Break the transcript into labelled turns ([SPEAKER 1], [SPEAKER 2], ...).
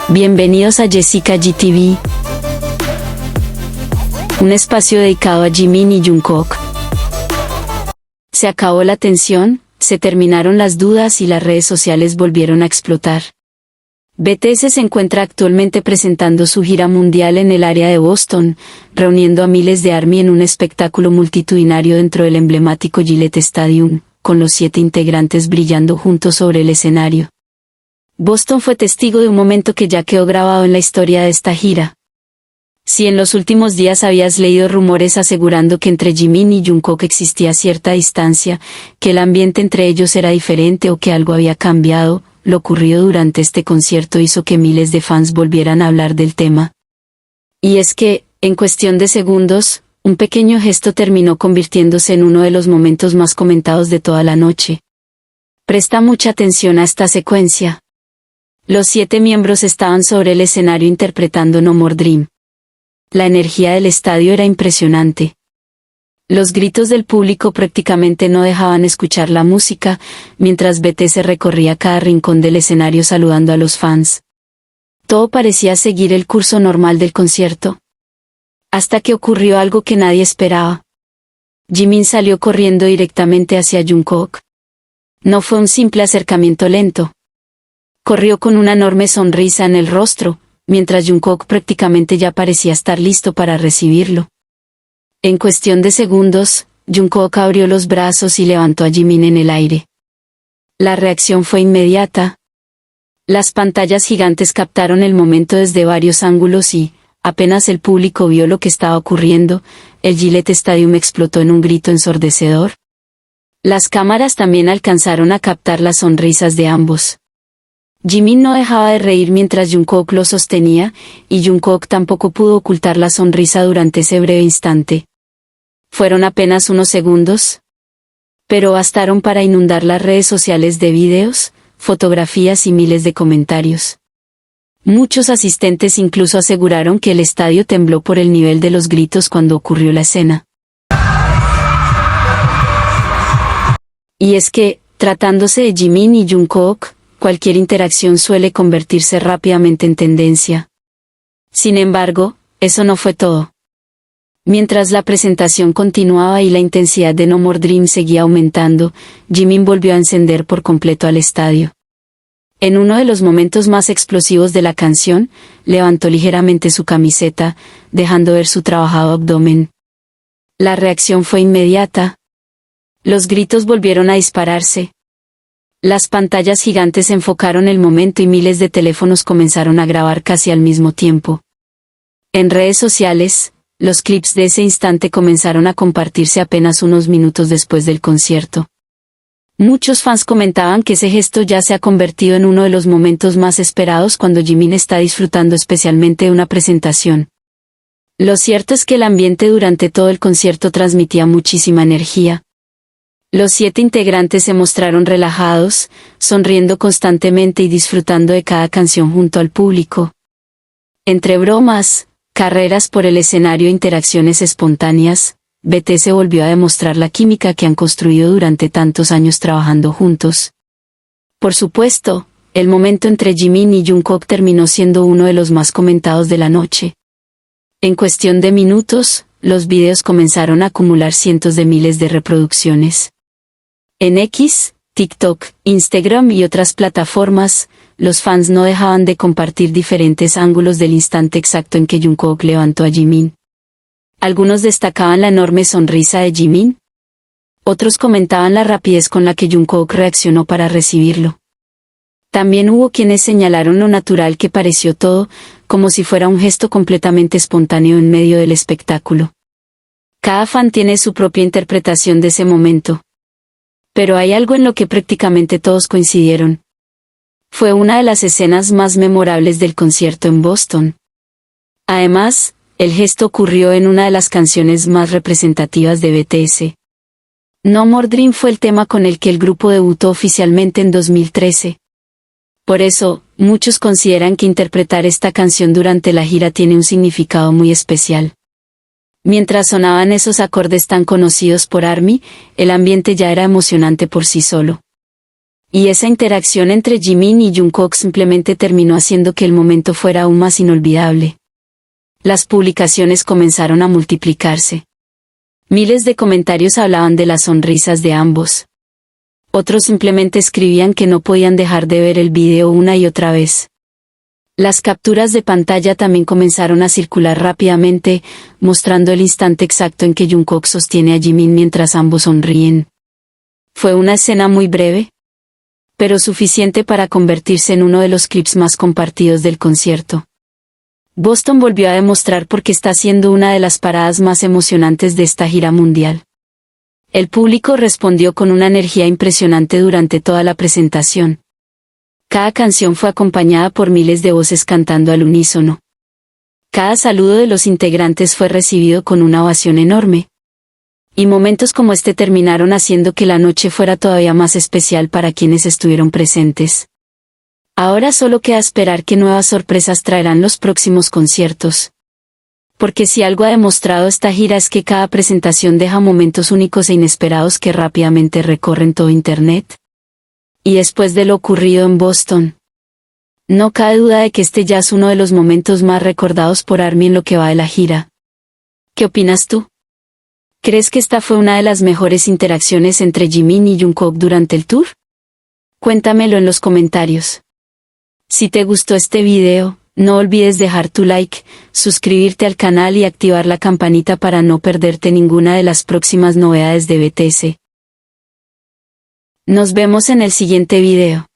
[SPEAKER 1] Bienvenidos a Jessica GTV, un espacio dedicado a Jimin y Jungkook. Se acabó la tensión, se terminaron las dudas y las redes sociales volvieron a explotar. BTS se encuentra actualmente presentando su gira mundial en el área de Boston, reuniendo a miles de ARMY en un espectáculo multitudinario dentro del emblemático Gillette Stadium, con los 7 integrantes brillando juntos sobre el escenario. Boston fue testigo de un momento que ya quedó grabado en la historia de esta gira. Si en los últimos días habías leído rumores asegurando que entre Jimin y Jungkook existía cierta distancia, que el ambiente entre ellos era diferente o que algo había cambiado, lo ocurrido durante este concierto hizo que miles de fans volvieran a hablar del tema. Y es que, en cuestión de segundos, un pequeño gesto terminó convirtiéndose en uno de los momentos más comentados de toda la noche. Presta mucha atención a esta secuencia. Los 7 miembros estaban sobre el escenario interpretando No More Dream. La energía del estadio era impresionante. Los gritos del público prácticamente no dejaban escuchar la música, mientras BTS recorría cada rincón del escenario saludando a los fans. Todo parecía seguir el curso normal del concierto. Hasta que ocurrió algo que nadie esperaba. Jimin salió corriendo directamente hacia Jungkook. No fue un simple acercamiento lento. Corrió con una enorme sonrisa en el rostro, mientras Jungkook prácticamente ya parecía estar listo para recibirlo. En cuestión de segundos, Jungkook abrió los brazos y levantó a Jimin en el aire. La reacción fue inmediata. Las pantallas gigantes captaron el momento desde varios ángulos y, apenas el público vio lo que estaba ocurriendo, el Gillette Stadium explotó en un grito ensordecedor. Las cámaras también alcanzaron a captar las sonrisas de ambos. Jimin no dejaba de reír mientras Jungkook lo sostenía, y Jungkook tampoco pudo ocultar la sonrisa durante ese breve instante. Fueron apenas unos segundos, pero bastaron para inundar las redes sociales de videos, fotografías y miles de comentarios. Muchos asistentes incluso aseguraron que el estadio tembló por el nivel de los gritos cuando ocurrió la escena. Y es que, tratándose de Jimin y Jungkook, cualquier interacción suele convertirse rápidamente en tendencia. Sin embargo, eso no fue todo. Mientras la presentación continuaba y la intensidad de No More Dream seguía aumentando, Jimin volvió a encender por completo al estadio. En uno de los momentos más explosivos de la canción, levantó ligeramente su camiseta, dejando ver su trabajado abdomen. La reacción fue inmediata. Los gritos volvieron a dispararse. Las pantallas gigantes enfocaron el momento y miles de teléfonos comenzaron a grabar casi al mismo tiempo. En redes sociales, los clips de ese instante comenzaron a compartirse apenas unos minutos después del concierto. Muchos fans comentaban que ese gesto ya se ha convertido en uno de los momentos más esperados cuando Jimin está disfrutando especialmente de una presentación. Lo cierto es que el ambiente durante todo el concierto transmitía muchísima energía. Los 7 integrantes se mostraron relajados, sonriendo constantemente y disfrutando de cada canción junto al público. Entre bromas, carreras por el escenario e interacciones espontáneas, BTS volvió a demostrar la química que han construido durante tantos años trabajando juntos. Por supuesto, el momento entre Jimin y Jungkook terminó siendo uno de los más comentados de la noche. En cuestión de minutos, los videos comenzaron a acumular cientos de miles de reproducciones. En X, TikTok, Instagram y otras plataformas, los fans no dejaban de compartir diferentes ángulos del instante exacto en que Jungkook levantó a Jimin. Algunos destacaban la enorme sonrisa de Jimin. Otros comentaban la rapidez con la que Jungkook reaccionó para recibirlo. También hubo quienes señalaron lo natural que pareció todo, como si fuera un gesto completamente espontáneo en medio del espectáculo. Cada fan tiene su propia interpretación de ese momento. Pero hay algo en lo que prácticamente todos coincidieron. Fue una de las escenas más memorables del concierto en Boston. Además, el gesto ocurrió en una de las canciones más representativas de BTS. No More Dream fue el tema con el que el grupo debutó oficialmente en 2013. Por eso, muchos consideran que interpretar esta canción durante la gira tiene un significado muy especial. Mientras sonaban esos acordes tan conocidos por ARMY, el ambiente ya era emocionante por sí solo. Y esa interacción entre Jimin y Jungkook simplemente terminó haciendo que el momento fuera aún más inolvidable. Las publicaciones comenzaron a multiplicarse. Miles de comentarios hablaban de las sonrisas de ambos. Otros simplemente escribían que no podían dejar de ver el video una y otra vez. Las capturas de pantalla también comenzaron a circular rápidamente, mostrando el instante exacto en que Jungkook sostiene a Jimin mientras ambos sonríen. Fue una escena muy breve, pero suficiente para convertirse en uno de los clips más compartidos del concierto. Boston volvió a demostrar por qué está siendo una de las paradas más emocionantes de esta gira mundial. El público respondió con una energía impresionante durante toda la presentación. Cada canción fue acompañada por miles de voces cantando al unísono. Cada saludo de los integrantes fue recibido con una ovación enorme. Y momentos como este terminaron haciendo que la noche fuera todavía más especial para quienes estuvieron presentes. Ahora solo queda esperar qué nuevas sorpresas traerán los próximos conciertos. Porque si algo ha demostrado esta gira es que cada presentación deja momentos únicos e inesperados que rápidamente recorren todo Internet. Y después de lo ocurrido en Boston, no cabe duda de que este ya es uno de los momentos más recordados por ARMY en lo que va de la gira. ¿Qué opinas tú? ¿Crees que esta fue una de las mejores interacciones entre Jimin y Jungkook durante el tour? Cuéntamelo en los comentarios. Si te gustó este video, no olvides dejar tu like, suscribirte al canal y activar la campanita para no perderte ninguna de las próximas novedades de BTS. Nos vemos en el siguiente video.